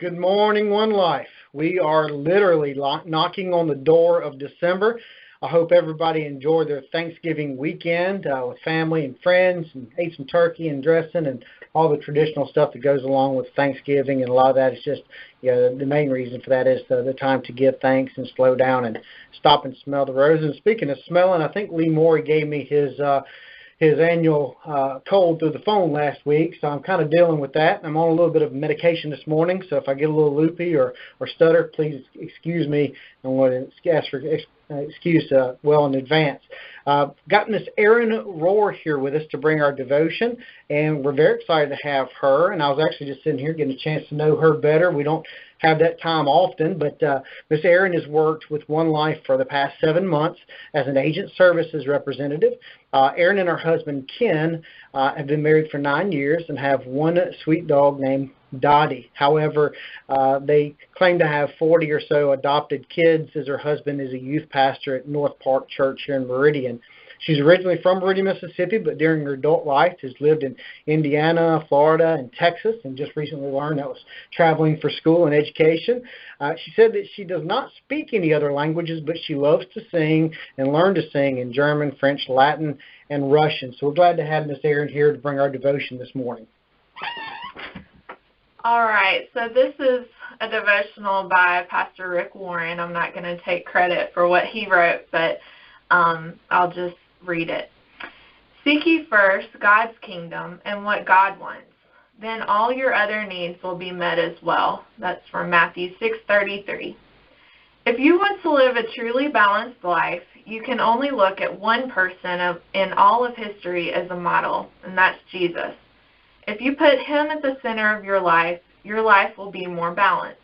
Good morning, One Life. We are literally knocking on the door of December. I hope everybody enjoyed their Thanksgiving weekend with family and friends and ate some turkey and dressing and all the traditional stuff that goes along with Thanksgiving. And a lot of that is just, the main reason for that is the time to give thanks and slow down and stop and smell the roses. And speaking of smelling, I think Lee Morey gave me his annual cold through the phone last week, so I'm kind of dealing with that. I'm on a little bit of medication this morning, so if I get a little loopy or stutter, please excuse me. I want to ask for excuse well in advance. Got Miss Erin Rohr here with us to bring our devotion, and we're very excited to have her. And I was actually just sitting here getting a chance to know her better. We don't have that time often, but Miss Erin has worked with One Life for the past 7 months as an agent services representative. Erin and her husband Ken have been married for 9 years and have one sweet dog named Dottie. However, they claim to have 40 or so adopted kids, as her husband is a youth pastor at North Park Church here in Meridian. She's originally from Meridian, Mississippi, but during her adult life has lived in Indiana, Florida, and Texas, and just recently learned that was traveling for school and education. She said that she does not speak any other languages, but she loves to sing and learn to sing in German, French, Latin, and Russian. So we're glad to have Miss Erin here to bring our devotion this morning. All right, so this is a devotional by Pastor Rick Warren. I'm not going to take credit for what he wrote, but I'll just read it. Seek ye first God's kingdom and what God wants. Then all your other needs will be met as well. That's from Matthew 6:33. If you want to live a truly balanced life, you can only look at one person in all of history as a model, and that's Jesus. If you put him at the center of your life will be more balanced.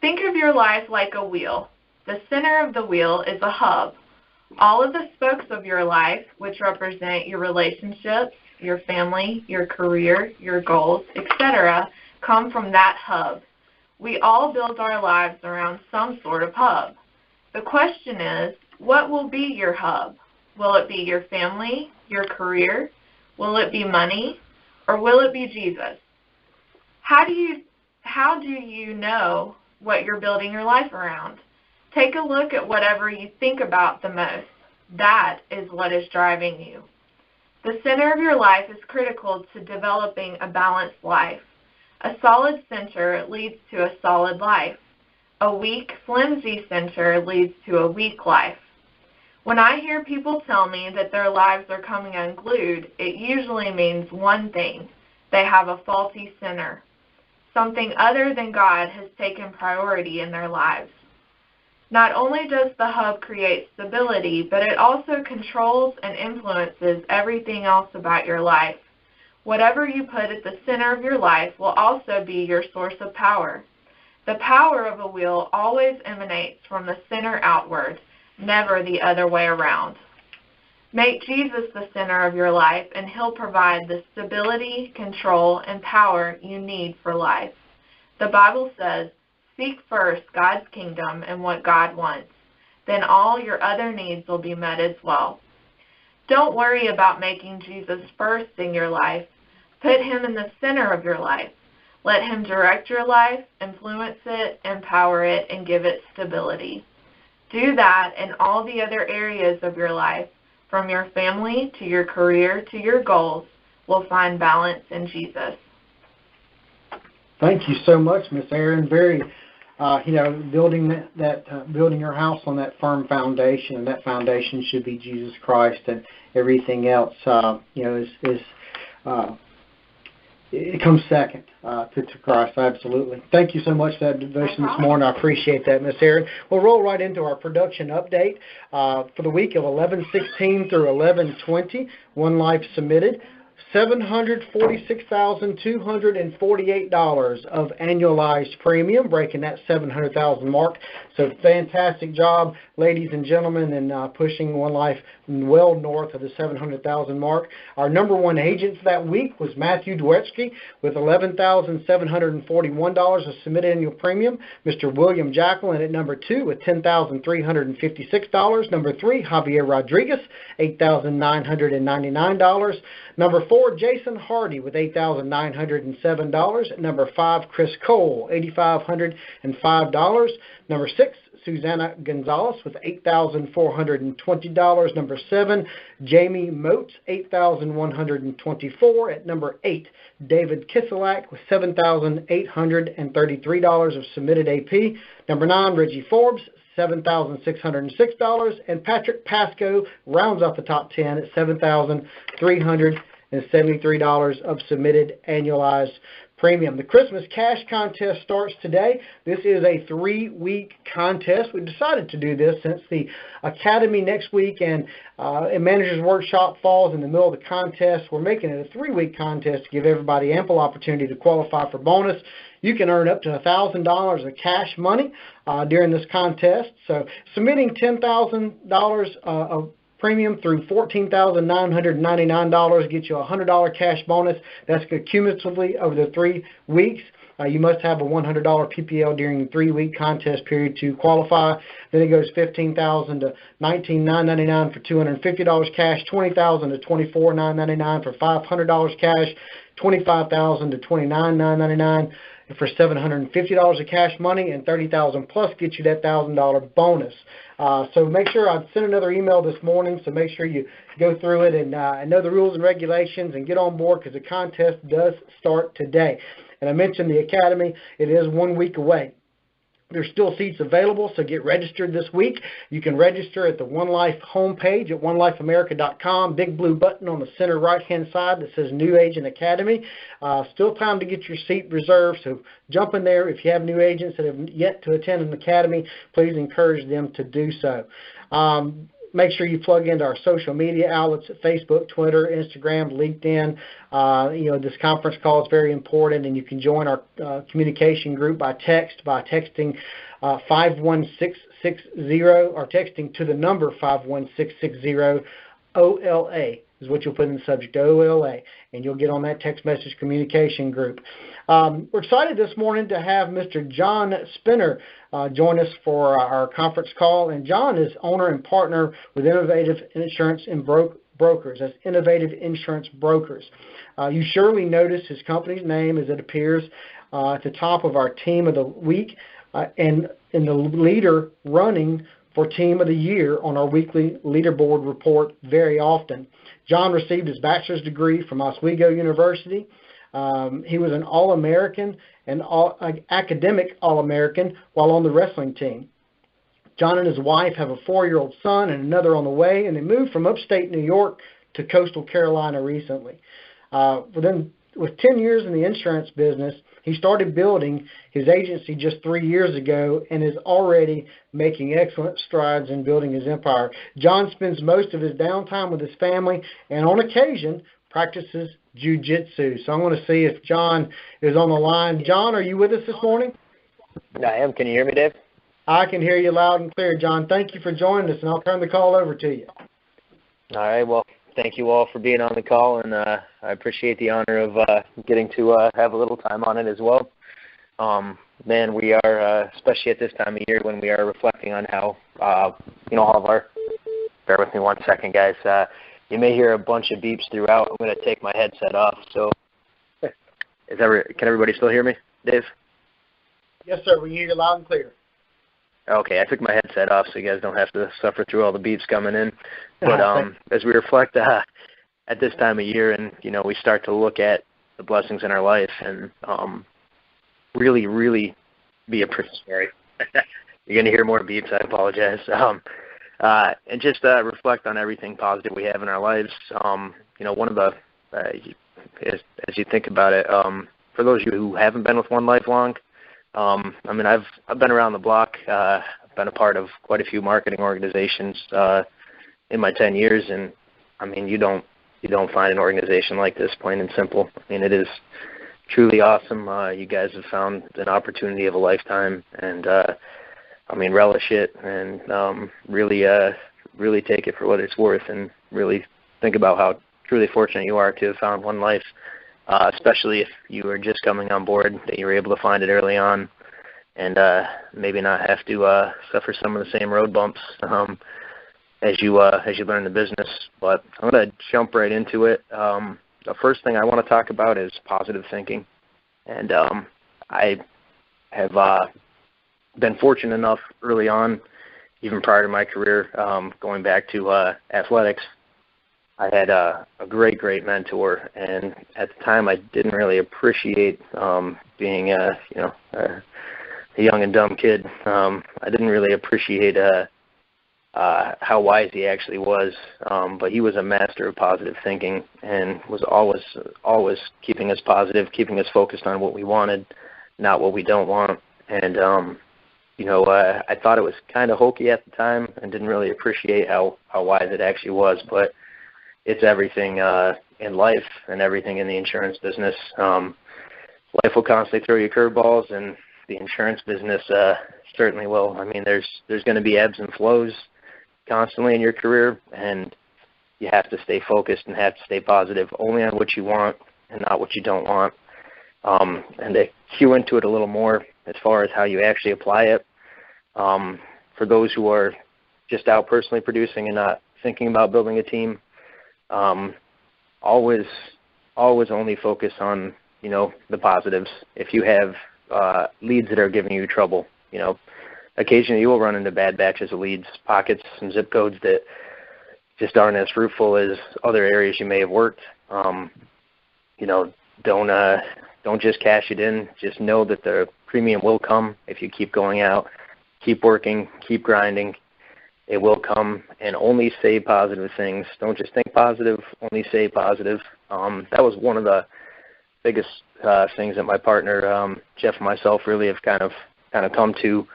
Think of your life like a wheel. The center of the wheel is a hub. All of the spokes of your life, which represent your relationships, your family, your career, your goals, etc., come from that hub. We all build our lives around some sort of hub. The question is, what will be your hub? Will it be your family, your career? Will it be money? Or will it be Jesus? How do you know what you're building your life around? Take a look at whatever you think about the most. That is what is driving you. The center of your life is critical to developing a balanced life. A solid center leads to a solid life. A weak, flimsy center leads to a weak life. When I hear people tell me that their lives are coming unglued, it usually means one thing. They have a faulty center. Something other than God has taken priority in their lives. Not only does the hub create stability, but it also controls and influences everything else about your life. Whatever you put at the center of your life will also be your source of power. The power of a wheel always emanates from the center outward, never the other way around. Make Jesus the center of your life, and he'll provide the stability, control, and power you need for life. The Bible says, seek first God's kingdom and what God wants. Then all your other needs will be met as well. Don't worry about making Jesus first in your life. Put him in the center of your life. Let him direct your life, influence it, empower it, and give it stability. Do that in all the other areas of your life, from your family to your career to your goals, will find balance in Jesus. Thank you so much, Miss Erin. Very, building building your house on that firm foundation, and that foundation should be Jesus Christ, and everything else, it comes second to Christ, absolutely. Thank you so much for that devotion this morning. I appreciate that, Miss Erin. We'll roll right into our production update for the week of 11/16 through 11/20. One Life submitted $746,248 of annualized premium, breaking that 700,000 mark. So fantastic job, ladies and gentlemen, in pushing One Life well north of the 700,000 mark. Our number one agent for that week was Matthew Dwetsky with $11,741 of submitted annual premium. Mr. William Jacqueline at number 2 with $10,356. Number 3, Javier Rodriguez, $8,999. Number 4, 4, Jason Hardy with $8,907. At number 5, Chris Cole, $8,505. Number 6, Susanna Gonzalez with $8,420. Number 7, Jamie Motes, $8,124. At number 8, David Kiselak with $7,833 of submitted AP. Number 9, Reggie Forbes, $7,606. And Patrick Pasco rounds off the top 10 at $7,373 of submitted annualized premium. The Christmas Cash Contest starts today. This is a 3-week contest. We decided to do this since the Academy next week and a Manager's Workshop falls in the middle of the contest. We're making it a 3-week contest to give everybody ample opportunity to qualify for bonus. You can earn up to $1,000 of cash money during this contest. So submitting $10,000 of premium through $14,999 gets you a $100 cash bonus. That's cumulatively over the 3 weeks. You must have a $100 PPL during the 3-week contest period to qualify. Then it goes $15,000 to $19,999 for $250 cash, $20,000 to $24,999 for $500 cash, $25,000 to $29,999 for $750 of cash money, and $30,000 plus gets you that $1,000 bonus. So make sure I sent another email this morning, so make sure you go through it and know the rules and regulations and get on board because the contest does start today. And I mentioned the Academy. It is 1 week away. There's still seats available, so get registered this week. You can register at the One Life homepage at onelifeamerica.com. Big blue button on the center right-hand side that says New Agent Academy. Still time to get your seat reserved, so jump in there. If you have new agents that have yet to attend an academy, please encourage them to do so. Make sure you plug into our social media outlets at Facebook, Twitter, Instagram, LinkedIn. This conference call is very important, and you can join our communication group by texting 51660 or texting to the number 51660 OLA is what you'll put in the subject, OLA, and you'll get on that text message communication group. We're excited this morning to have Mr. John Spinner join us for our conference call, and John is owner and partner with Innovative Insurance and Brokers. That's Innovative Insurance Brokers. You surely notice his company's name as it appears at the top of our Team of the Week and in the leader running for Team of the Year on our weekly leaderboard report very often. John received his bachelor's degree from Oswego University. He was an All-American and academic All-American while on the wrestling team. John and his wife have a 4-year-old son and another on the way, and they moved from upstate New York to coastal Carolina recently. With 10 years in the insurance business, he started building his agency just 3 years ago and is already making excellent strides in building his empire. John spends most of his downtime with his family and on occasion practices jiu-jitsu. So I'm going to see if John is on the line. John, are you with us this morning? I am. Can you hear me, Dave? I can hear you loud and clear, John. Thank you for joining us, and I'll turn the call over to you. All right. Well, thank you all for being on the call, and I appreciate the honor of getting to have a little time on it as well. Man, we are, especially at this time of year when we are reflecting on how, all of our, bear with me 1 second, guys. You may hear a bunch of beeps throughout. I'm going to take my headset off. So can everybody still hear me, Dave? Yes, sir. We hear you loud and clear. Okay, I took my headset off so you guys don't have to suffer through all the beeps coming in. But as we reflect at this time of year and, we start to look at the blessings in our life and really, really be appreciative. You're going to hear more beeps. I apologize. And just reflect on everything positive we have in our lives. One of the, as you think about it, for those of you who haven't been with One Life long, I've been around the block. I've been a part of quite a few marketing organizations in my 10 years, and you don't find an organization like this, plain and simple. It is truly awesome. You guys have found an opportunity of a lifetime, and relish it and really take it for what it's worth, and really think about how truly fortunate you are to have found One Life. Especially if you are just coming on board, that you were able to find it early on and maybe not have to suffer some of the same road bumps as you learn the business. But I'm going to jump right into it. the first thing I want to talk about is positive thinking. And I have been fortunate enough early on, even prior to my career, going back to athletics. I had a great mentor, and at the time I didn't really appreciate being a young and dumb kid. I didn't really appreciate how wise he actually was, but he was a master of positive thinking and was always keeping us positive, keeping us focused on what we wanted, not what we don't want. And I thought it was kind of hokey at the time and didn't really appreciate how wise it actually was, but it's everything in life and everything in the insurance business. Life will constantly throw you curveballs, and the insurance business certainly will. I mean, there's going to be ebbs and flows constantly in your career, and you have to stay focused and have to stay positive only on what you want and not what you don't want. And to cue into it a little more as far as how you actually apply it, for those who are just out personally producing and not thinking about building a team, always only focus on, the positives. If you have leads that are giving you trouble, occasionally you will run into bad batches of leads, pockets, and zip codes that just aren't as fruitful as other areas you may have worked. Don't just cash it in. Just know that the premium will come if you keep going out, keep working, keep grinding. It will come, and only say positive things. Don't just think positive, only say positive. That was one of the biggest things that my partner, Jeff, and myself really have kind of come to.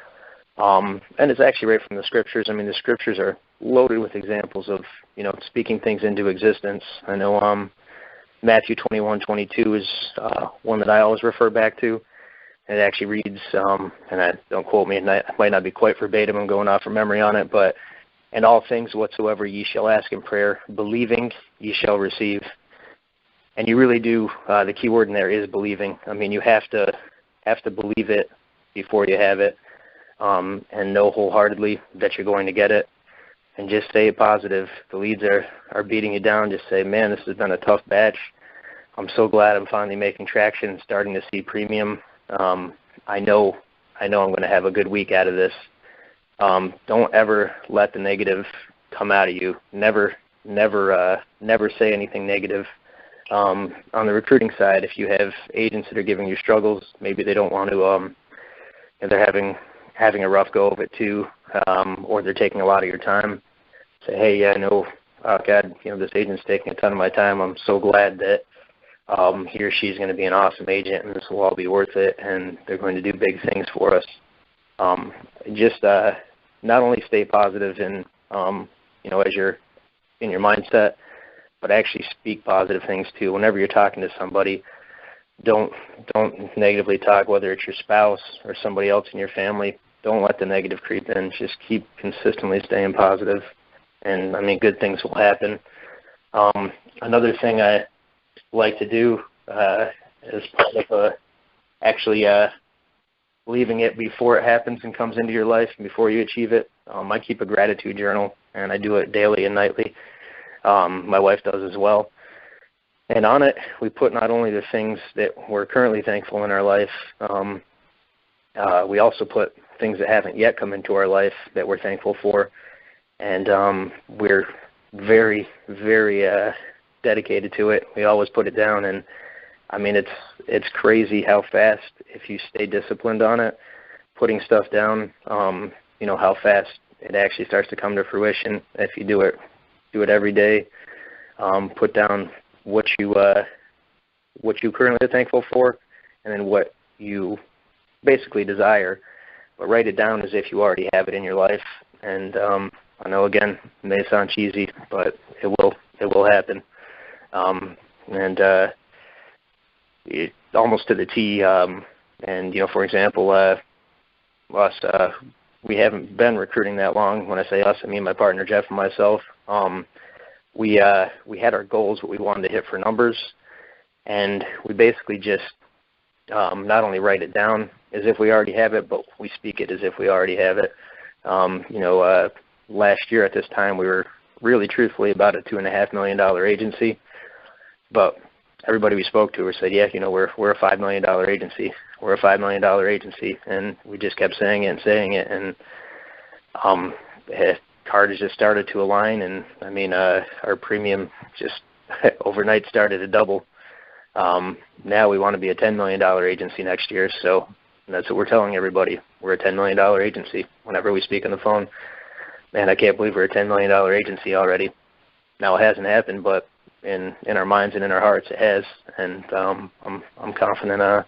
And it's actually right from the scriptures. I mean, the scriptures are loaded with examples of, speaking things into existence. I know Matthew 21:22 is one that I always refer back to. It actually reads, and don't quote me, it might not be quite verbatim, I'm going off from memory on it, but in all things whatsoever ye shall ask in prayer, believing ye shall receive. And you really do, the key word in there is believing. I mean, you have to believe it before you have it, and know wholeheartedly that you're going to get it. And just stay positive. The leads are beating you down. Just say, man, this has been a tough batch. I'm so glad I'm finally making traction and starting to see premium. I know I'm going to have a good week out of this. Don't ever let the negative come out of you. Never say anything negative. On the recruiting side, if you have agents that are giving you struggles, maybe they don't want to, they're having a rough go of it too, or they're taking a lot of your time. Say, hey, yeah, I know, oh God, this agent's taking a ton of my time. I'm so glad that he or she's going to be an awesome agent, and this will all be worth it, and they're going to do big things for us. Just not only stay positive and as you're in your mindset, but actually speak positive things too. Whenever you're talking to somebody, don't negatively talk, whether it's your spouse or somebody else in your family. Don't let the negative creep in. Just keep consistently staying positive, and I mean, good things will happen. Another thing I like to do as part of actually leaving it before it happens and comes into your life and before you achieve it. I keep a gratitude journal, and I do it daily and nightly. My wife does as well. And on it, we put not only the things that we're currently thankful in our life, we also put things that haven't yet come into our life that we're thankful for. And we're very, very dedicated to it. We always put it down, and I mean, it's crazy how fast, if you stay disciplined on it, putting stuff down, how fast it actually starts to come to fruition if you do it every day. Put down what you currently are thankful for, and then what you basically desire, but write it down as if you already have it in your life. And I know, again, it may sound cheesy, but it will happen. It, almost to the T. For example, us, we haven't been recruiting that long. When I say us, I mean my partner Jeff and myself. We had our goals, what we wanted to hit for numbers, and we basically just not only write it down as if we already have it, but we speak it as if we already have it. Last year at this time, we were really truthfully about a $2.5 million agency, but everybody we spoke to said, yeah, we're a $5 million agency. We're a $5 million agency. And we just kept saying it. And cards just started to align. And, our premium just overnight started to double. Now we want to be a $10 million agency next year. So that's what we're telling everybody. We're a $10 million agency whenever we speak on the phone. Man, I can't believe we're a $10 million agency already. Now, it hasn't happened, but in our minds and in our hearts, it has. And I'm confident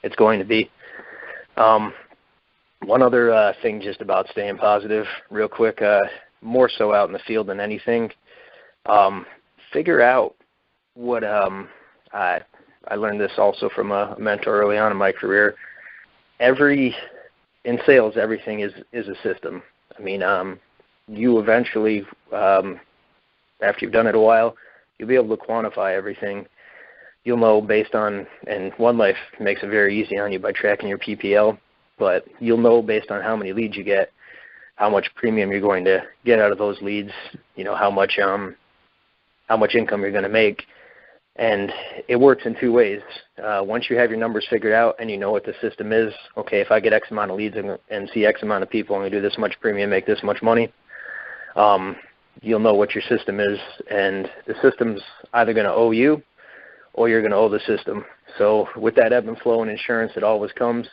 it's going to be. One other thing just about staying positive real quick, more so out in the field than anything, figure out what I learned this also from a mentor early on in my career. In sales, everything is a system. You eventually, after you've done it a while, you'll be able to quantify everything. You'll know based on, and One Life makes it very easy on you by tracking your PPL, but you'll know based on how many leads you get, how much premium you're going to get out of those leads, how much income you're going to make. And it works in two ways. Once you have your numbers figured out and you know what the system is, okay, if I get X amount of leads and see X amount of people, I'm going to do this much premium, make this much money, you'll know what your system is. And the system's either going to owe you or you're going to owe the system. So with that ebb and flow in insurance, it always comes.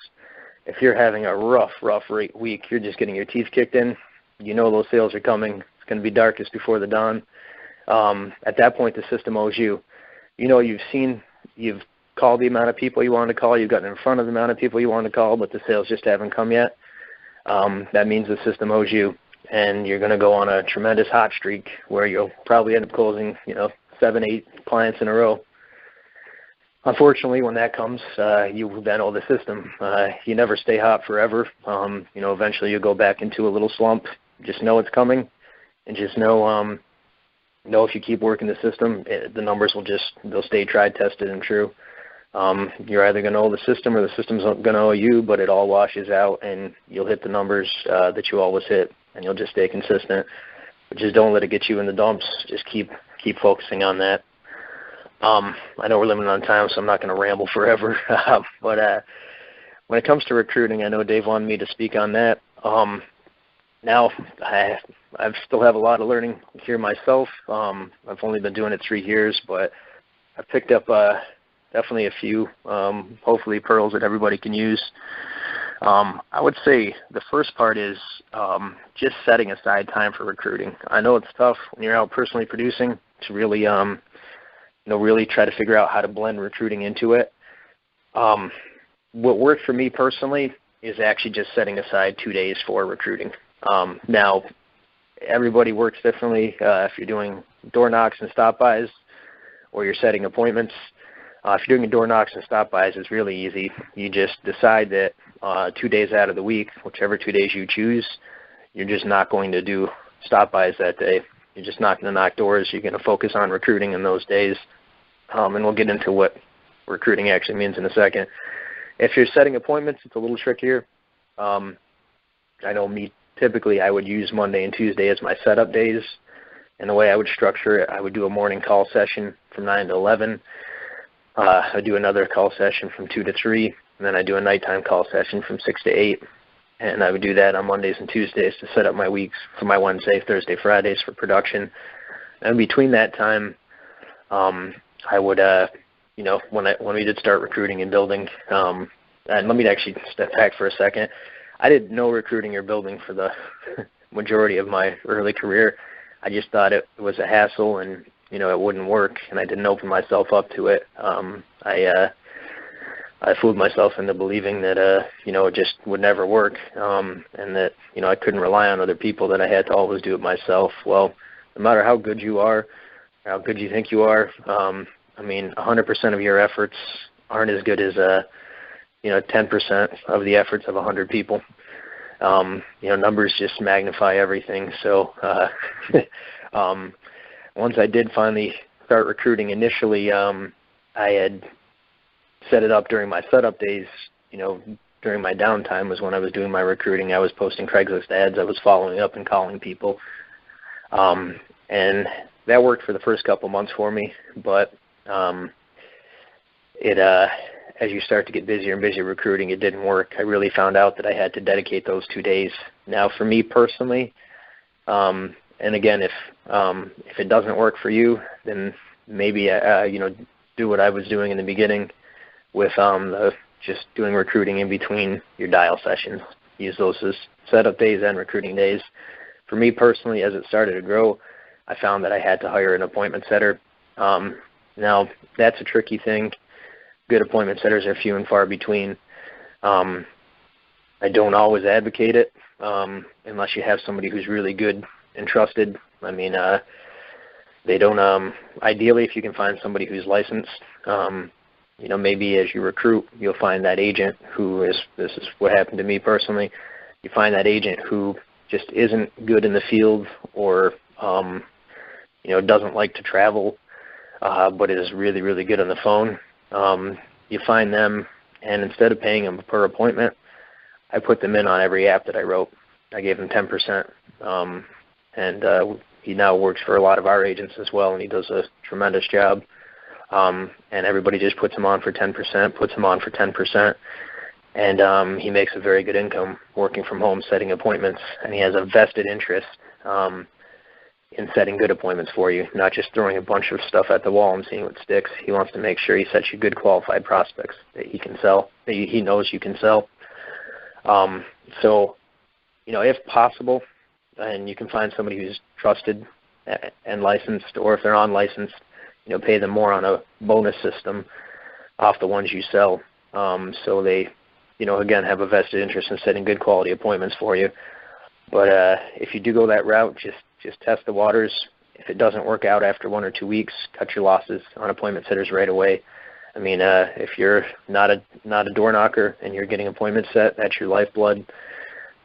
If you're having a rough week, you're just getting your teeth kicked in, those sales are coming. It's going to be darkest before the dawn. At that point, the system owes you. You've called the amount of people you wanted to call, you've gotten in front of the amount of people you wanted to call, but the sales just haven't come yet. That means the system owes you, and you're going to go on a tremendous hot streak where you'll probably end up closing, 7, 8 clients in a row. Unfortunately, when that comes, you then owe the system. You never stay hot forever. Eventually you'll go back into a little slump. Just know it's coming, and just know if you keep working the system, the numbers they'll stay tried, tested, and true. You're either going to owe the system or the system's going to owe you, but it all washes out, and you'll hit the numbers that you always hit, and you'll just stay consistent. But just don't let it get you in the dumps. Just keep focusing on that. I know we're limited on time, so I'm not going to ramble forever. But when it comes to recruiting, I know Dave wanted me to speak on that. Now, I still have a lot of learning here myself. I've only been doing it 3 years, but I've picked up definitely a few, hopefully, pearls that everybody can use. I would say the first part is just setting aside time for recruiting. I know it's tough when you're out personally producing to really, really try to figure out how to blend recruiting into it. What worked for me personally is actually just setting aside 2 days for recruiting. Now, everybody works differently. If you're doing door knocks and stop-bys or you're setting appointments, if you're doing door knocks and stop-bys, it's really easy. You just decide that 2 days out of the week, whichever 2 days you choose, you're just not going to do stop-bys that day. You're just not going to knock doors. You're going to focus on recruiting in those days. And we'll get into what recruiting actually means in a second. If you're setting appointments, it's a little trickier. I know me, typically I would use Monday and Tuesday as my setup days. And the way I would structure it, I would do a morning call session from 9 to 11. I do another call session from 2 to 3. And then I do a nighttime call session from 6 to 8. And I would do that on Mondays and Tuesdays to set up my weeks for my Wednesday, Thursday, Fridays for production. And between that time, I would, when we did start recruiting and building, and let me actually step back for a second. I did no recruiting or building for the majority of my early career. I just thought it was a hassle and, it wouldn't work, and I didn't open myself up to it. I fooled myself into believing that, it just would never work, and that, I couldn't rely on other people, that I had to always do it myself. Well, no matter how good you are, or how good you think you are, 100% of your efforts aren't as good as, 10% of the efforts of 100 people. Numbers just magnify everything. So once I did finally start recruiting initially, I had set it up during my setup days. During my downtime was when I was doing my recruiting. I was posting Craigslist ads. I was following up and calling people. And that worked for the first couple months for me. But as you start to get busier and busier recruiting, it didn't work. I really found out that I had to dedicate those 2 days. Now, for me personally, and again, if it doesn't work for you, then maybe do what I was doing in the beginning with just doing recruiting in between your dial sessions. Use those as setup days and recruiting days. For me personally, as it started to grow, I found that I had to hire an appointment setter. Now, that's a tricky thing. Good appointment setters are few and far between. I don't always advocate it unless you have somebody who's really good and trusted. I mean, they don't. Ideally, if you can find somebody who's licensed, maybe as you recruit, you'll find that agent who is. This is what happened to me personally. You find that agent who just isn't good in the field, or doesn't like to travel, but is really, really good on the phone. You find them, and instead of paying them per appointment, I put them in on every app that I wrote. I gave him 10%, and he now works for a lot of our agents as well, and he does a tremendous job. And everybody just puts him on for 10%, and he makes a very good income working from home, setting appointments, and he has a vested interest in setting good appointments for you, not just throwing a bunch of stuff at the wall and seeing what sticks. He wants to make sure he sets you good qualified prospects that he can sell, that he knows you can sell. So, if possible, and you can find somebody who's trusted and licensed, or if they're unlicensed, pay them more on a bonus system off the ones you sell. So they, again, have a vested interest in setting good quality appointments for you. But if you do go that route, just test the waters. If it doesn't work out after 1 or 2 weeks, cut your losses on appointment setters right away. I mean, if you're not a door knocker and you're getting appointments set, that's your lifeblood.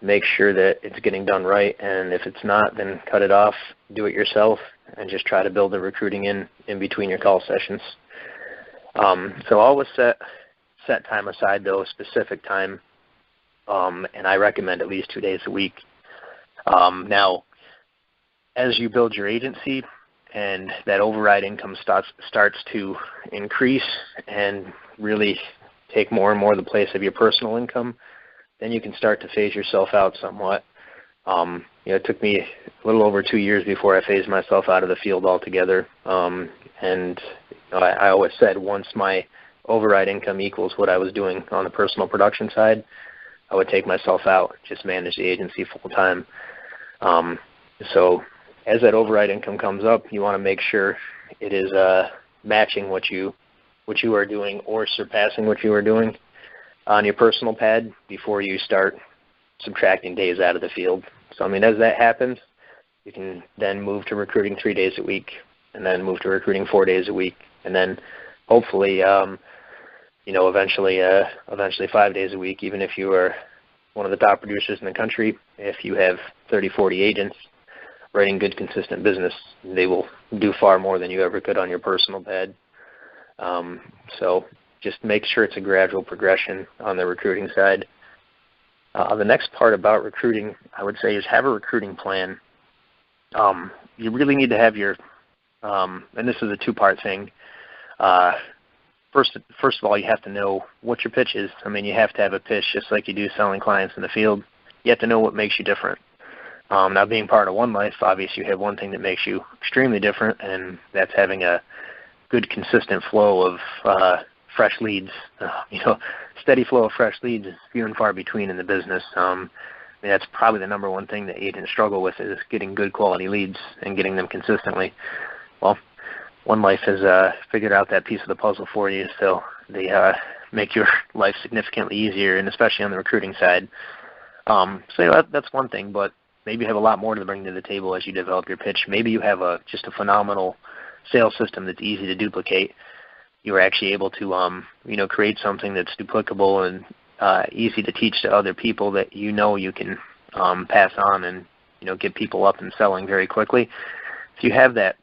Make sure that it's getting done right, and if it's not, then cut it off, do it yourself, and just try to build the recruiting in between your call sessions. So always set time aside, though, a specific time, and I recommend at least 2 days a week. Now, as you build your agency and that override income starts to increase and really take more and more the place of your personal income, then you can start to phase yourself out somewhat. It took me a little over 2 years before I phased myself out of the field altogether. And I always said once my override income equals what I was doing on the personal production side, I would take myself out, just manage the agency full time. So as that override income comes up, you want to make sure it is matching what you are doing or surpassing what you are doing on your personal pad before you start subtracting days out of the field. So, I mean, as that happens, you can then move to recruiting 3 days a week, and then move to recruiting 4 days a week, and then hopefully, eventually 5 days a week, even if you are one of the top producers in the country. If you have 30, 40 agents writing good, consistent business, they will do far more than you ever could on your personal pad. So just make sure it's a gradual progression on the recruiting side. The next part about recruiting, I would say, is have a recruiting plan. You really need to have your, and this is a two-part thing. First of all, you have to know what your pitch is. I mean, you have to have a pitch just like you do selling clients in the field. You have to know what makes you different. Now, being part of One Life, obviously you have one thing that makes you extremely different, and that's having a good, consistent flow of fresh leads. Steady flow of fresh leads is few and far between in the business. That's probably the number one thing that agents struggle with, is getting good quality leads and getting them consistently. Well, One Life has figured out that piece of the puzzle for you, so they make your life significantly easier, and especially on the recruiting side. So that's one thing, but maybe you have a lot more to bring to the table as you develop your pitch. Maybe you have just a phenomenal sales system that's easy to duplicate. You are actually able to create something that's duplicable and easy to teach to other people that you can pass on and get people up and selling very quickly. If you have that,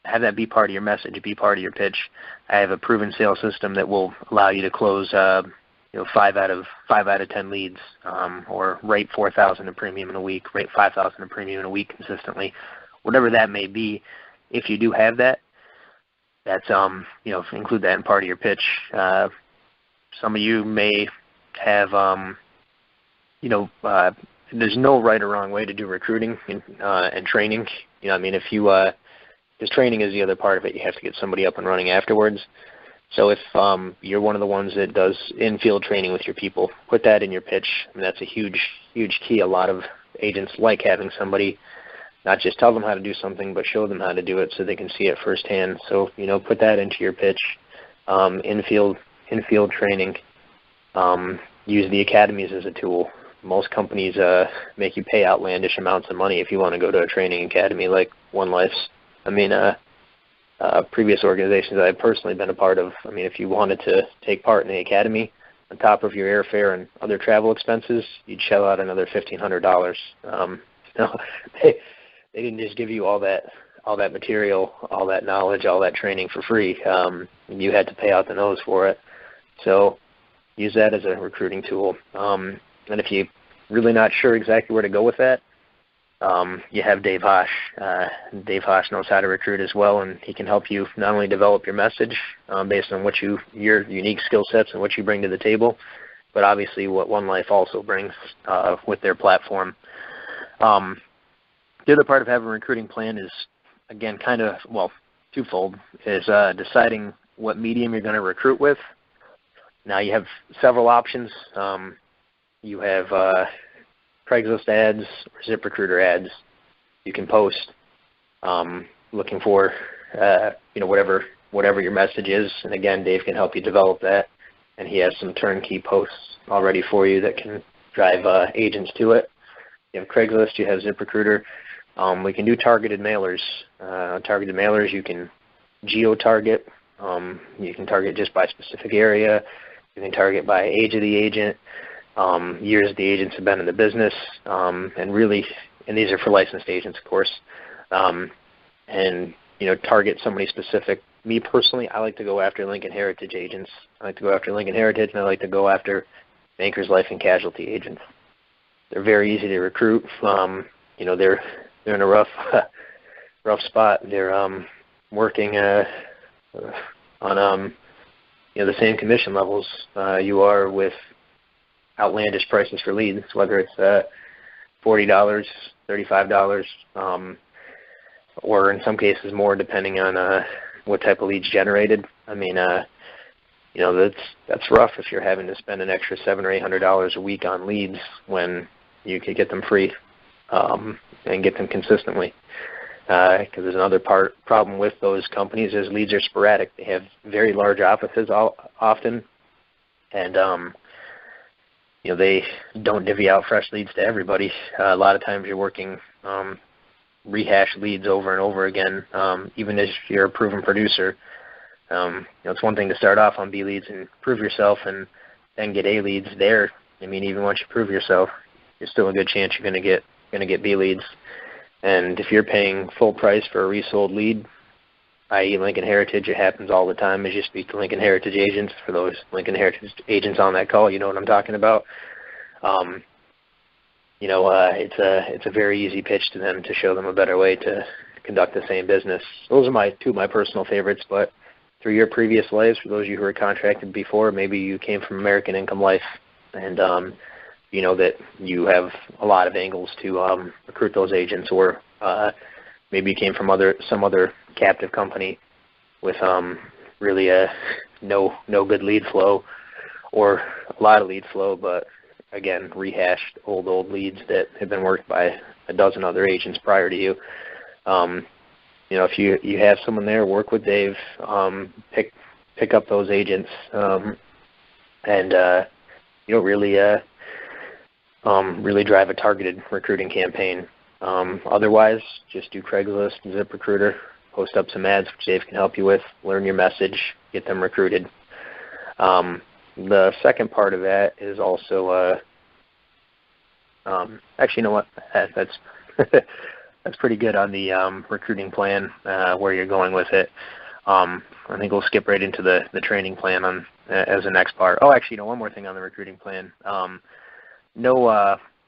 have that be part of your message, be part of your pitch. I have a proven sales system that will allow you to close 5 out of 10 leads, or rate $4,000 in premium in a week, rate $5,000 in premium in a week consistently, whatever that may be. If you do have that, that's include that in part of your pitch. Some of you may have there's no right or wrong way to do recruiting and training. If you because training is the other part of it. You have to get somebody up and running afterwards. So if you're one of the ones that does in-field training with your people, put that in your pitch. That's a huge, huge key. A lot of agents like having somebody not just tell them how to do something, but show them how to do it so they can see it firsthand. So, put that into your pitch. In-field training. Use the academies as a tool. Most companies make you pay outlandish amounts of money if you want to go to a training academy like One Life's. Previous organizations that I've personally been a part of, if you wanted to take part in the academy, on top of your airfare and other travel expenses, you'd shell out another $1,500. They didn't just give you all that material, all that knowledge, all that training for free. You had to pay out the nose for it. So use that as a recruiting tool. And if you're really not sure exactly where to go with that, you have Dave Hosh. Dave Hosh knows how to recruit as well, and he can help you not only develop your message based on your unique skill sets and what you bring to the table, but obviously what One Life also brings with their platform. The other part of having a recruiting plan is, again, twofold, is deciding what medium you're going to recruit with. Now you have several options. You have Craigslist ads or ZipRecruiter ads. You can post looking for whatever your message is, and again, Dave can help you develop that, and he has some turnkey posts already for you that can drive agents to it. You have Craigslist, you have ZipRecruiter. We can do targeted mailers. Targeted mailers, you can geo-target. You can target just by specific area. You can target by age of the agent, years the agents have been in the business, and these are for licensed agents, of course, and target somebody specific. Me personally, I like to go after Lincoln Heritage agents. I like to go after Lincoln Heritage, and I like to go after Bankers Life and Casualty agents. They're very easy to recruit. They're in a rough spot. They're working on the same commission levels you are with outlandish prices for leads, whether it's $40, $35, or in some cases more, depending on what type of leads generated. That's rough if you're having to spend an extra $700 or $800 a week on leads when you could get them free and get them consistently. Because there's another problem with those companies is leads are sporadic. They have very large offices often, and they don't divvy out fresh leads to everybody. A lot of times you're working rehash leads over and over again, even if you're a proven producer. It's one thing to start off on B leads and prove yourself and then get A leads there. Even once you prove yourself, there's still a good chance you're going to get B leads. And if you're paying full price for a resold lead, i.e. Lincoln Heritage, it happens all the time as you speak to Lincoln Heritage agents. For those Lincoln Heritage agents on that call, you know what I'm talking about. It's a very easy pitch to them to show them a better way to conduct the same business. Those are two of my personal favorites, but through your previous lives, for those of you who were contracted before, maybe you came from American Income Life, and you know that you have a lot of angles to recruit those agents, or maybe you came from some other captive company with really no good lead flow, or a lot of lead flow, but again, rehashed old leads that have been worked by a dozen other agents prior to you. If you have someone there, work with Dave, pick up those agents, and really drive a targeted recruiting campaign. Otherwise, just do Craigslist and ZipRecruiter, post up some ads, which Dave can help you with, learn your message, get them recruited. The second part of that is also, actually, you know what? That's that's pretty good on the recruiting plan, where you're going with it. I think we'll skip right into the training plan as the next part. Oh, actually, one more thing on the recruiting plan.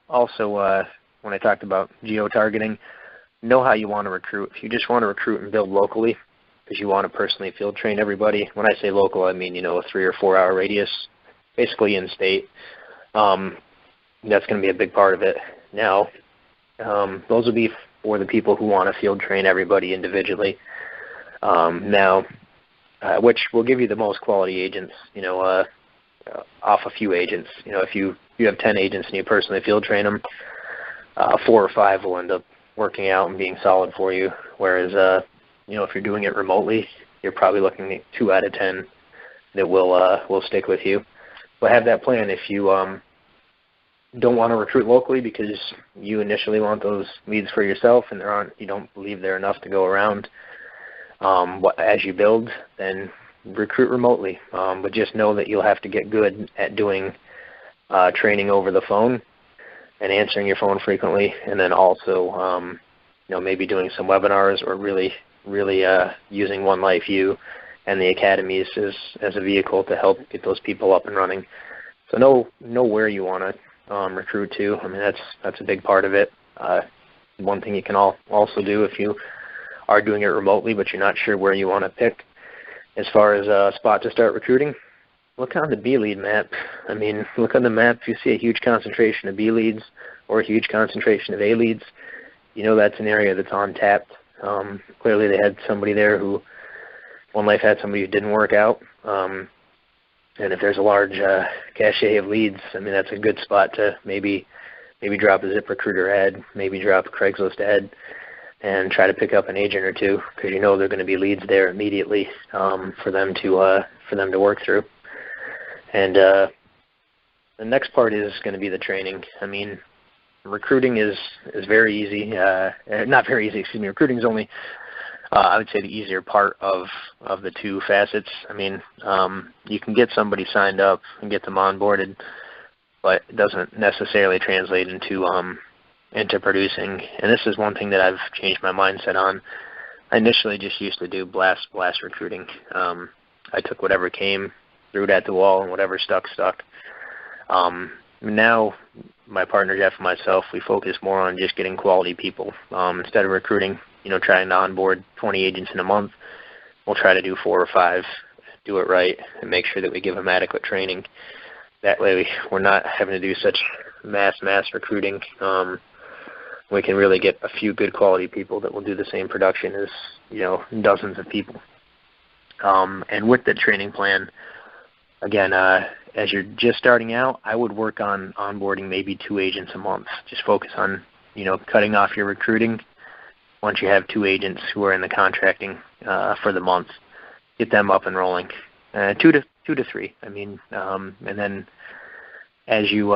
Also, when I talked about geo-targeting, know how you want to recruit. If you just want to recruit and build locally, because you want to personally field train everybody. When I say local, I mean, a 3 or 4 hour radius, basically in state. That's going to be a big part of it. Now, those will be for the people who want to field train everybody individually. Which will give you the most quality agents, off a few agents. If you have 10 agents and you personally field train them, 4 or 5 will end up working out and being solid for you. Whereas, if you're doing it remotely, you're probably looking at 2 out of 10 that will stick with you. But have that plan if you don't want to recruit locally because you initially want those leads for yourself and you don't believe there are enough to go around. As you build, then recruit remotely. But just know that you'll have to get good at doing training over the phone and answering your phone frequently, and then also, maybe doing some webinars or really using One Life U and the academies as a vehicle to help get those people up and running. So know where you want to recruit to. I mean, that's a big part of it. One thing you can also do if you are doing it remotely but you're not sure where you want to pick as far as a spot to start recruiting, look on the B lead map. I mean, look on the map. If you see a huge concentration of B leads or a huge concentration of A leads, that's an area that's untapped. Clearly they had somebody there who, One Life had somebody who didn't work out. And if there's a large cache of leads, I mean, that's a good spot to maybe drop a ZipRecruiter ad, maybe drop a Craigslist ad, and try to pick up an agent or two because there are going to be leads there immediately for them to work through. And the next part is going to be the training. I mean, recruiting is very easy. Not very easy, excuse me. Recruiting is only, I would say, the easier part of the two facets. I mean, you can get somebody signed up and get them onboarded, but it doesn't necessarily translate into producing. And this is one thing that I've changed my mindset on. I initially just used to do blast recruiting. I took whatever came, threw it at the wall, and whatever stuck. Now, my partner Jeff and myself, we focus more on just getting quality people. Instead of recruiting, trying to onboard 20 agents in a month, we'll try to do 4 or 5, do it right, and make sure that we give them adequate training. That way we're not having to do such mass recruiting. We can really get a few good quality people that will do the same production as, dozens of people. And with the training plan, again, as you're just starting out, I would work on onboarding maybe 2 agents a month. Just focus on, cutting off your recruiting once you have 2 agents who are in the contracting for the month. Get them up and rolling. 2 to 3. I mean, and then as you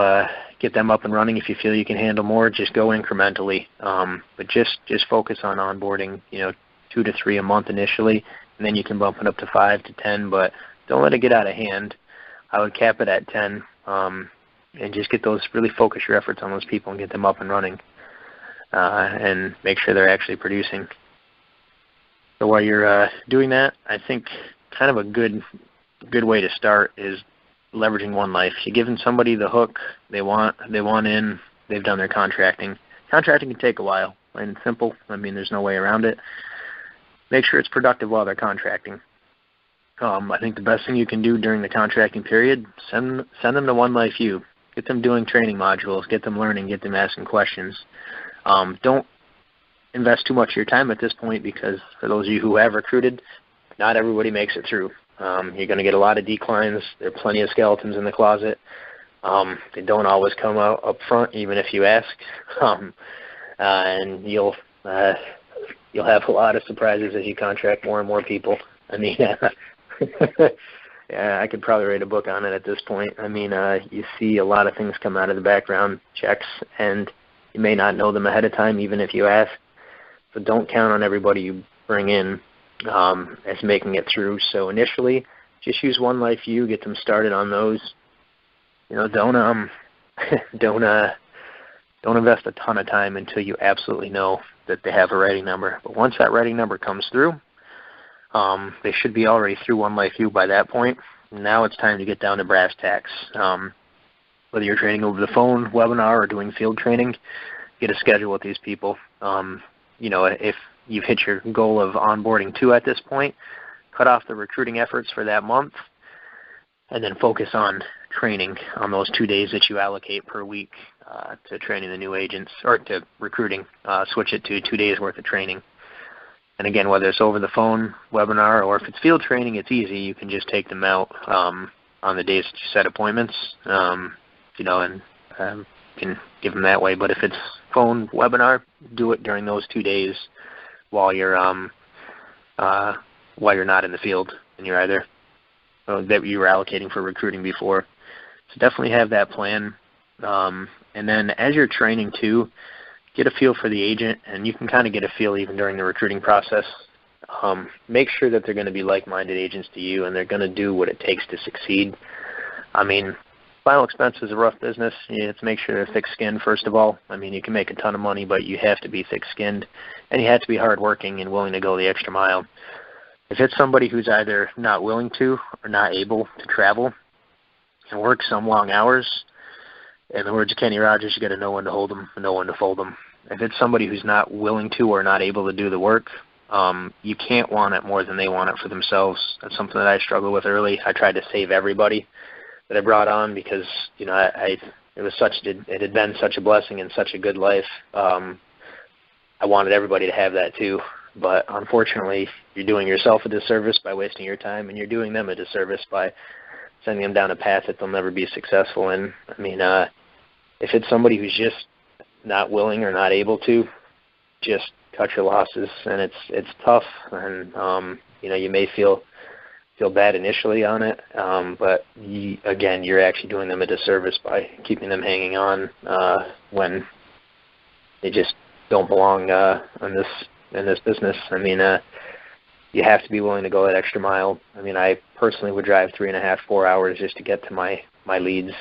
get them up and running, if you feel you can handle more, just go incrementally. But just focus on onboarding, 2 to 3 a month initially, and then you can bump it up to 5 to 10. But don't let it get out of hand. I would cap it at 10, and just really focus your efforts on those people and get them up and running, and make sure they're actually producing. So while you're doing that, I think kind of a good way to start is leveraging One Life. You're giving somebody the hook they want in, they've done their contracting. Contracting can take a while, plain and simple. I mean, there's no way around it. Make sure it's productive while they're contracting. I think the best thing you can do during the contracting period, send them to One Life U. Get them doing training modules, get them learning, get them asking questions. Don't invest too much of your time at this point because for those of you who have recruited, not everybody makes it through. You're going to get a lot of declines. There are plenty of skeletons in the closet. They don't always come out up front, even if you ask. And you'll have a lot of surprises as you contract more and more people. I mean, yeah, I could probably write a book on it at this point. I mean, you see a lot of things come out of the background checks, and you may not know them ahead of time, even if you ask. So don't count on everybody you bring in as making it through. So initially, just use One Life U, get them started on those. Don't invest a ton of time until you absolutely know that they have a writing number. But once that writing number comes through, they should be already through One Life U by that point. Now it's time to get down to brass tacks. Whether you're training over the phone, webinar, or doing field training, get a schedule with these people. If you've hit your goal of onboarding 2 at this point, cut off the recruiting efforts for that month, and then focus on training on those 2 days that you allocate per week to training the new agents, or to recruiting. Switch it to 2 days worth of training. And again, whether it's over the phone, webinar, or if it's field training, it's easy. You can just take them out on the days that you set appointments, and can give them that way. But if it's phone, webinar, do it during those 2 days while you're not in the field and you're either that you were allocating for recruiting before. So definitely have that plan. And then as you're training too, get a feel for the agent, and you can kind of get a feel even during the recruiting process. Make sure that they're going to be like-minded agents to you, and they're going to do what it takes to succeed. I mean, final expense is a rough business. You have to make sure they're thick-skinned, first of all. I mean, you can make a ton of money, but you have to be thick-skinned, and you have to be hardworking and willing to go the extra mile. If it's somebody who's either not willing to or not able to travel and work some long hours, in the words of Kenny Rogers, you got to know when to hold them and know when to fold them. If it's somebody who's not willing to or not able to do the work, you can't want it more than they want it for themselves. That's something that I struggled with early. I tried to save everybody that I brought on because it had been such a blessing and such a good life. I wanted everybody to have that too. But unfortunately, you're doing yourself a disservice by wasting your time, and you're doing them a disservice by sending them down a path that they'll never be successful in. I mean, if it's somebody who's just not willing or not able to, just cut your losses. And it's tough, and you may feel bad initially on it, but you're actually doing them a disservice by keeping them hanging on when they just don't belong in this business. I mean, you have to be willing to go that extra mile. I mean, I personally would drive 3.5, 4 hours just to get to my leads.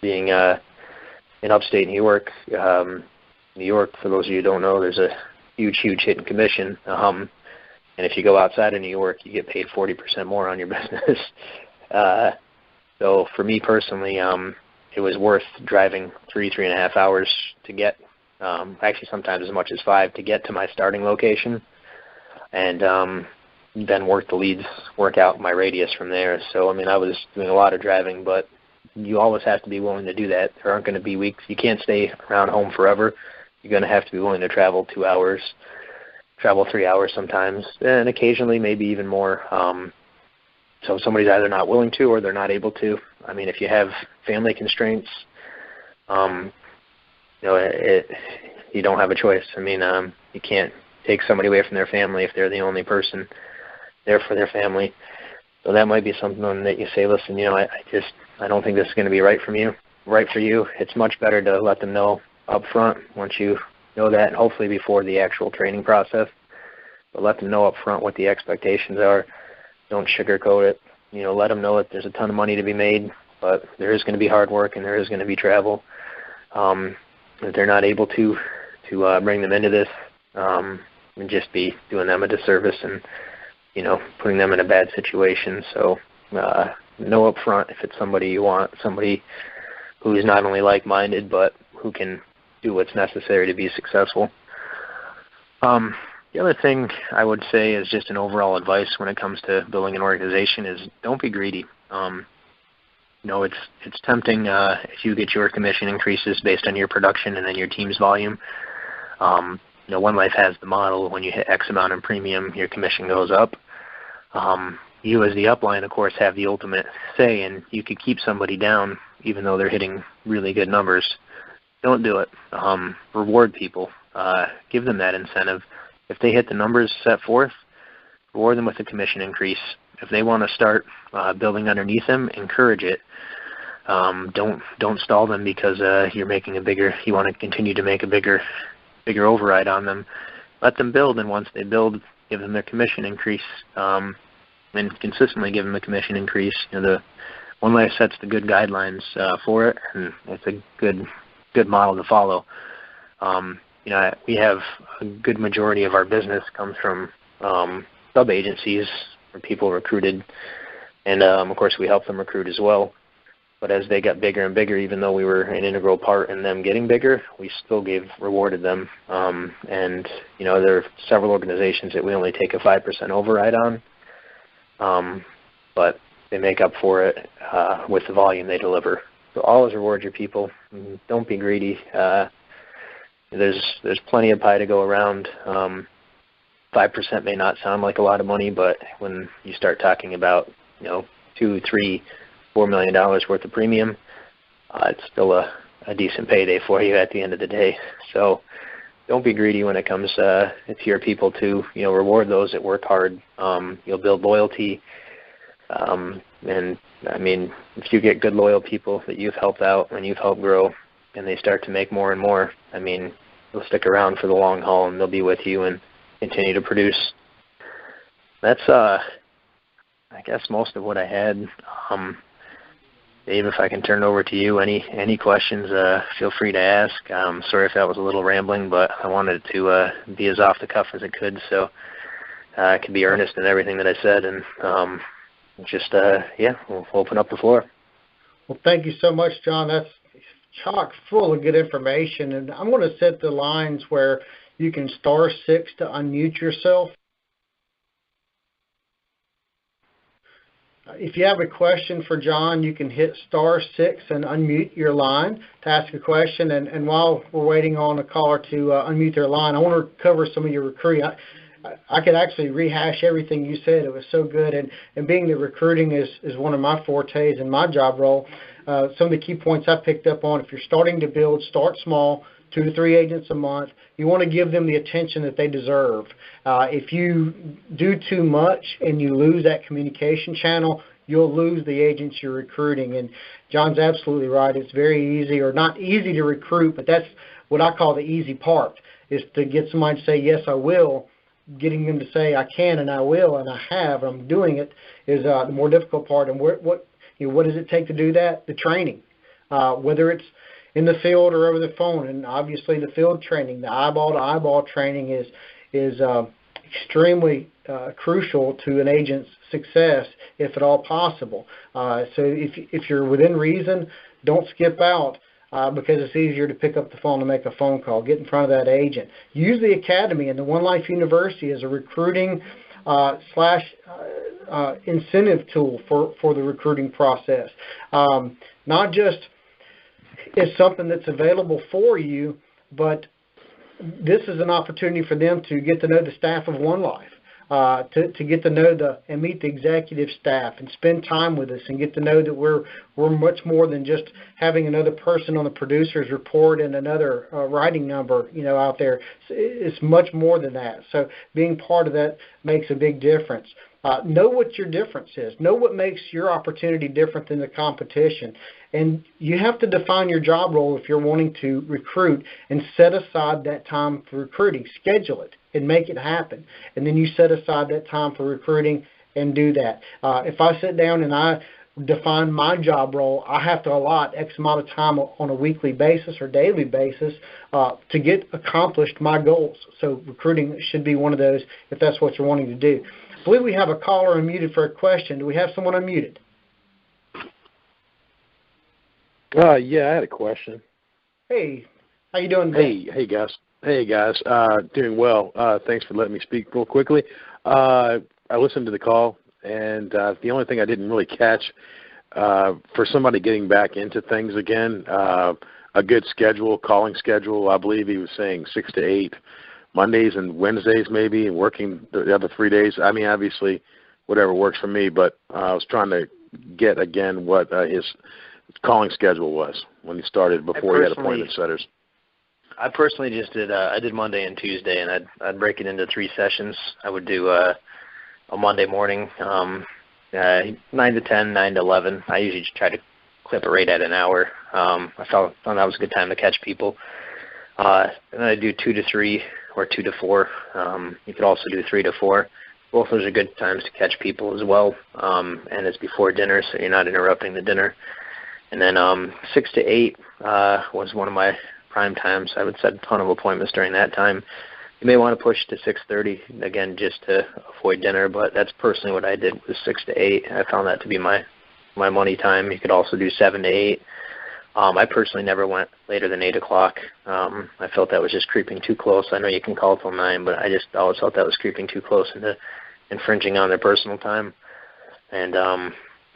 Being in upstate New York, for those of you who don't know, there's a huge hidden commission. And if you go outside of New York, you get paid 40% more on your business. So for me personally, it was worth driving 3.5 hours to get, actually sometimes as much as 5 to get to my starting location, and then work the leads, work out my radius from there. So, I mean, I was doing a lot of driving, but you always have to be willing to do that. There aren't going to be weeks. You can't stay around home forever. You're going to have to be willing to travel 2 hours, travel 3 hours sometimes, and occasionally maybe even more. So somebody's either not willing to or they're not able to. I mean, if you have family constraints, you don't have a choice. I mean, you can't take somebody away from their family if they're the only person there for their family. So that might be something that you say, listen, I don't think this is going to be right for you. It's much better to let them know up front once you know that, and hopefully before the actual training process. But let them know up front what the expectations are. Don't sugarcoat it. Let them know that there's a ton of money to be made, but there is going to be hard work and there is going to be travel. If they're not able to bring them into this, and just be doing them a disservice and, putting them in a bad situation. So know up front if it's somebody you want, somebody who is not only like-minded, but who can do what's necessary to be successful. The other thing I would say is just an overall advice when it comes to building an organization is don't be greedy. It's tempting if you get your commission increases based on your production and then your team's volume. One Life has the model, when you hit X amount in premium, your commission goes up. You as the upline, of course, have the ultimate say, and you could keep somebody down even though they're hitting really good numbers. Don't do it. Reward people. Give them that incentive. If they hit the numbers set forth, reward them with a commission increase. If they want to start building underneath them, encourage it. Don't stall them because you want to continue to make a bigger override on them. Let them build, and once they build, give them their commission increase, and consistently give them a commission increase. The One Life sets the good guidelines for it, and it's a good model to follow. We have a good majority of our business comes from sub-agencies where people recruited, and of course we help them recruit as well. But as they got bigger and bigger, even though we were an integral part in them getting bigger, we still rewarded them. And, there are several organizations that we only take a 5% override on, but they make up for it with the volume they deliver. So always reward your people. Don't be greedy. There's plenty of pie to go around. 5% may not sound like a lot of money, but when you start talking about, $2, $3, $4 million worth of premium, it's still a decent payday for you at the end of the day. So don't be greedy when it comes to your people to, reward those that work hard. You'll build loyalty. And I mean, if you get good, loyal people that you've helped out and you've helped grow and they start to make more and more, I mean, they'll stick around for the long haul and they'll be with you and continue to produce. That's, I guess, most of what I had. Dave, if I can turn it over to you, any questions, feel free to ask. Sorry if that was a little rambling, but I wanted to be as off the cuff as it could, so I could be earnest in everything that I said, and we'll open up the floor. Well, thank you so much, John. That's chock full of good information, and I'm going to set the lines where you can *6 to unmute yourself. If you have a question for John, you can hit *6 and unmute your line to ask a question. And while we're waiting on a caller to unmute their line, I want to cover some of your recruiting. I could actually rehash everything you said. It was so good. And being that recruiting is one of my fortes in my job role, some of the key points I picked up on, if you're starting to build, start small, 2 to 3 agents a month. You want to give them the attention that they deserve. If you do too much and you lose that communication channel, you'll lose the agents you're recruiting. And John's absolutely right. It's very easy, or not easy to recruit, but that's what I call the easy part, is to get somebody to say, yes, I will. Getting them to say, I can and I will and I have, and I'm doing it, is the more difficult part. And what does it take to do that? The training, whether it's in the field or over the phone. And obviously the field training, the eyeball-to-eyeball training is extremely crucial to an agent's success, if at all possible. So if you're within reason, don't skip out because it's easier to pick up the phone and make a phone call. Get in front of that agent. Use the Academy and the One Life University as a recruiting incentive tool for the recruiting process. Not just is something that's available for you, but this is an opportunity for them to get to know the staff of One Life, to get to know and meet the executive staff and spend time with us and get to know that we're much more than just having another person on the producer's report and another writing number, out there. It's much more than that. So being part of that makes a big difference. Know what your difference is. Know what makes your opportunity different than the competition. And you have to define your job role if you're wanting to recruit, and set aside that time for recruiting. Schedule it and make it happen. And then you set aside that time for recruiting and do that. If I sit down and I define my job role, I have to allot X amount of time on a weekly basis or daily basis to get accomplished my goals. So recruiting should be one of those if that's what you're wanting to do. I believe we have a caller unmuted for a question. Do we have someone unmuted? Yeah, I had a question. Hey, how you doing today? Hey guys. Doing well. Thanks for letting me speak real quickly. I listened to the call, and the only thing I didn't really catch, for somebody getting back into things again, a good calling schedule. I believe he was saying 6 to 8 Mondays and Wednesdays maybe, and working the other 3 days. I mean, obviously, whatever works for me, but I was trying to get again what his calling schedule was when he started before he had appointment setters. I personally just did I did Monday and Tuesday, and I'd break it into 3 sessions. I would do a Monday morning, 9 to 10, 9 to 11. I usually just try to clip it right at an hour. I found that was a good time to catch people. And then I do 2 to 3 or 2 to 4. You could also do 3 to 4. Both those are good times to catch people as well. And it's before dinner, so you're not interrupting the dinner. And then 6 to 8 was one of my prime times. I would set a ton of appointments during that time. You may want to push to 6:30, again, just to avoid dinner, but that's personally what I did, was 6 to 8. I found that to be my my money time. You could also do 7 to 8. I personally never went later than 8 o'clock. I felt that was just creeping too close. I know you can call till 9, but I just always felt that was creeping too close into infringing on their personal time. And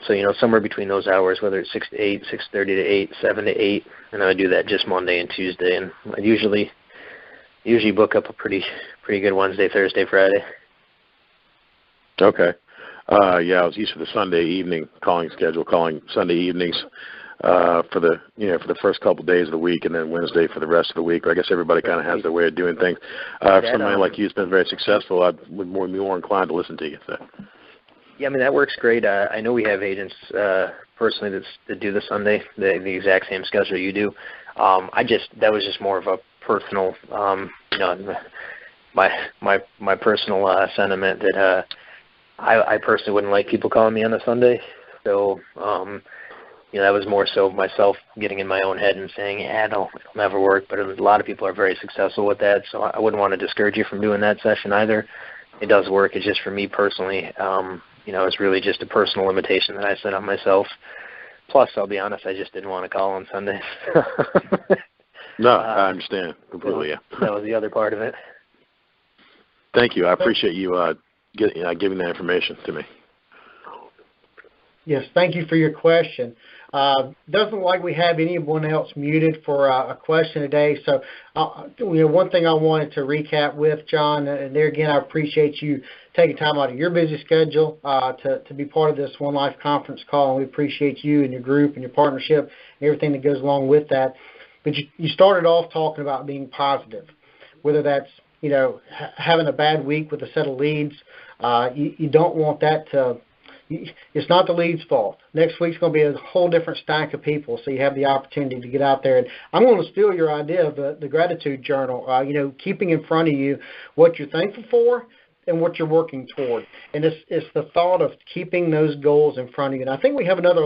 so, somewhere between those hours, whether it's 6 to 8, 6:30 to 8, 7 to 8, and I would do that just Monday and Tuesday. And I usually book up a pretty good Wednesday, Thursday, Friday. Okay. I was used to the Sunday evening calling Sunday evenings for the first couple of days of the week, and then Wednesday for the rest of the week. Or I guess everybody kind of has their way of doing things. For somebody like you who's been very successful, I would be more inclined to listen to you. So. Yeah, that works great. I know we have agents personally that do the Sunday, the exact same schedule you do. That was just more of a personal, my personal sentiment that I personally wouldn't like people calling me on a Sunday. So, that was more so myself getting in my own head and saying, it'll never work. But a lot of people are very successful with that, so I wouldn't want to discourage you from doing that session either. It does work. It's just for me personally. It's really just a personal limitation that I set on myself. Plus, I'll be honest, I just didn't want to call on Sundays. No, I understand completely. Yeah. That was the other part of it. Thank you. I appreciate you giving that information to me. Yes, thank you for your question. Doesn't look like we have anyone else muted for a question today. So, one thing I wanted to recap with, John, and there again, I appreciate you taking time out of your busy schedule to be part of this One Life conference call, and we appreciate you and your group and your partnership and everything that goes along with that. But you started off talking about being positive, whether that's having a bad week with a set of leads. You don't want that to. It's not the lead's fault. Next week's going to be a whole different stack of people, so you have the opportunity to get out there. And I'm going to steal your idea of the gratitude journal, keeping in front of you what you're thankful for and what you're working toward. And it's the thought of keeping those goals in front of you. And I think we have another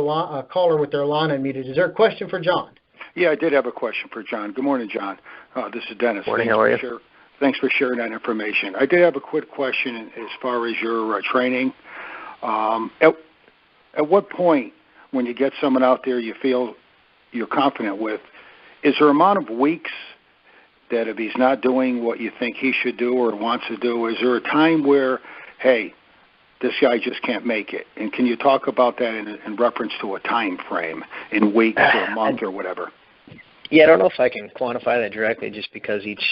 caller with their line unmuted. Is there a question for John? Yeah, I did have a question for John. Good morning, John. This is Dennis. Morning, how are you? Thanks for sharing that information. I did have a quick question as far as your training. At what point, when you get someone out there you feel you're confident with, is there an amount of weeks that if he's not doing what you think he should do or wants to do, is there a time where, hey, this guy just can't make it? And can you talk about that in reference to a time frame, in weeks or a month or whatever? Yeah, I don't know if I can quantify that directly, just because each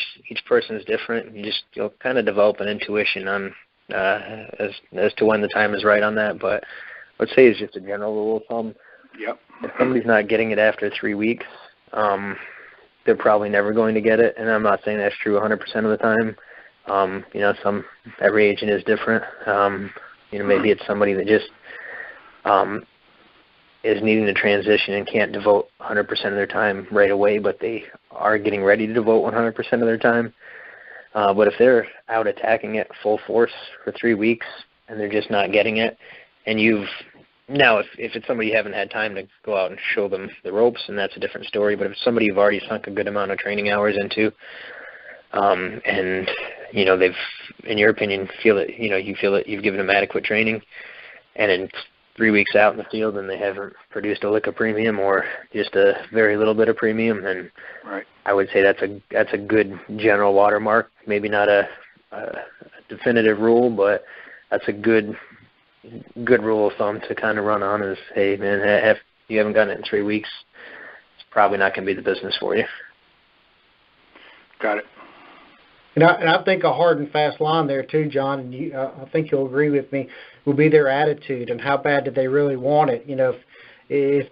person is different. You'll kind of develop an intuition on as to when the time is right on that. But let's say it's just a general rule of thumb. Yep. If somebody's not getting it after 3 weeks, they're probably never going to get it. And I'm not saying that's true 100% of the time. Every agent is different. Maybe it's somebody that just is needing to transition and can't devote 100% of their time right away, but they are getting ready to devote 100% of their time. But if they're out attacking it full force for 3 weeks and they're just not getting it, and if it's somebody you haven't had time to go out and show them the ropes, and that's a different story. But if it's somebody you've already sunk a good amount of training hours into, and they've, in your opinion, you feel that you've given them adequate training, and in 3 weeks out in the field and they haven't produced a lick of premium or just a very little bit of premium, then right. I would say that's a good general watermark. Maybe not a definitive rule, but that's a good rule of thumb to kind of run on is, hey, man, if you haven't gotten it in 3 weeks, it's probably not going to be the business for you. Got it. And I think a hard and fast line there too, John, and I think you'll agree with me, will be their attitude and how bad do they really want it. If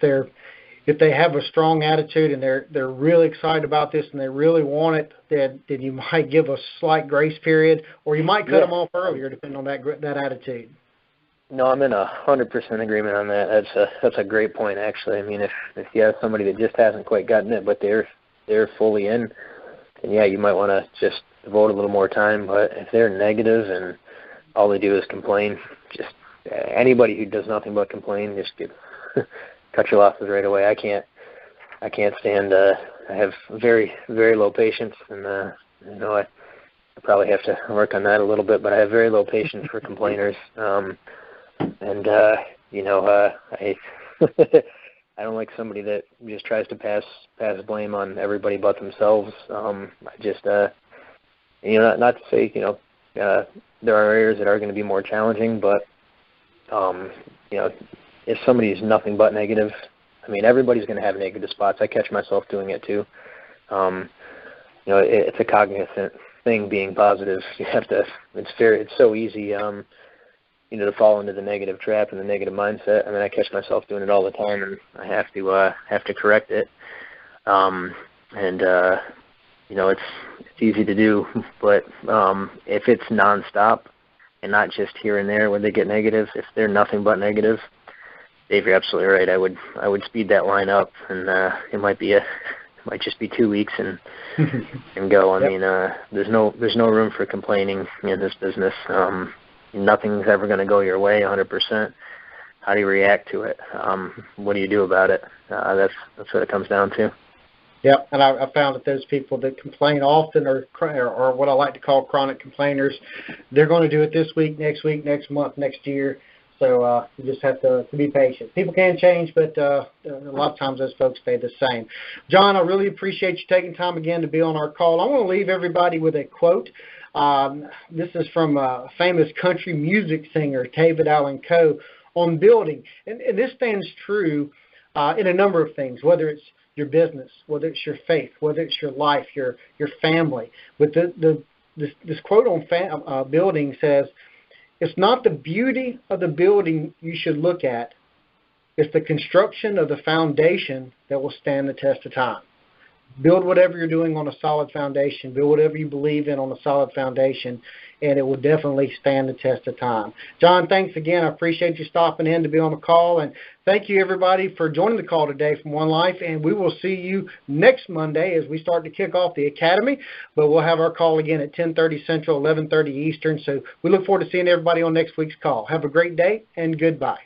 they have a strong attitude and they're really excited about this and they really want it, then you might give a slight grace period, or you might cut them off earlier, depending on that attitude. No, I'm in 100% agreement on that. That's a great point, actually. I mean, if you have somebody that just hasn't quite gotten it, but they're fully in, then yeah, you might want to just devote a little more time. But if they're negative and all they do is complain, just anybody who does nothing but complain, just cut your losses right away. I can't stand. I have very, very low patience, and I probably have to work on that a little bit. But I have very low patience for complainers. I don't like somebody that just tries to pass blame on everybody but themselves. I just not to say there are areas that are going to be more challenging, but if somebody's nothing but negative, I mean, everybody's going to have negative spots. I catch myself doing it too. It's a cognizant thing being positive. You have to. It's so easy, to fall into the negative trap and the negative mindset. I mean, I catch myself doing it all the time, and I have to correct it. It's easy to do, but if it's nonstop and not just here and there where they get negative, if they're nothing but negative, Dave, you're absolutely right. I would speed that line up, and it might just be 2 weeks and go. I mean, there's no room for complaining in this business. Nothing's ever going to go your way 100%. How do you react to it? What do you do about it? That's what it comes down to. Yep, and I found that those people that complain often or what I like to call chronic complainers, they're going to do it this week, next month, next year. So you just have to be patient. People can change, but a lot of times those folks stay the same. John, I really appreciate you taking time again to be on our call. I want to leave everybody with a quote. This is from a famous country music singer, David Allan Coe, on building. And this stands true in a number of things, whether it's your business, whether it's your faith, whether it's your life, your family. But this quote on building says, "It's not the beauty of the building you should look at. It's the construction of the foundation that will stand the test of time." Build whatever you're doing on a solid foundation. Build whatever you believe in on a solid foundation, and it will definitely stand the test of time. John, thanks again. I appreciate you stopping in to be on the call, and thank you, everybody, for joining the call today from One Life, and we will see you next Monday as we start to kick off the Academy, but we'll have our call again at 10:30 Central, 11:30 Eastern, so we look forward to seeing everybody on next week's call. Have a great day, and goodbye.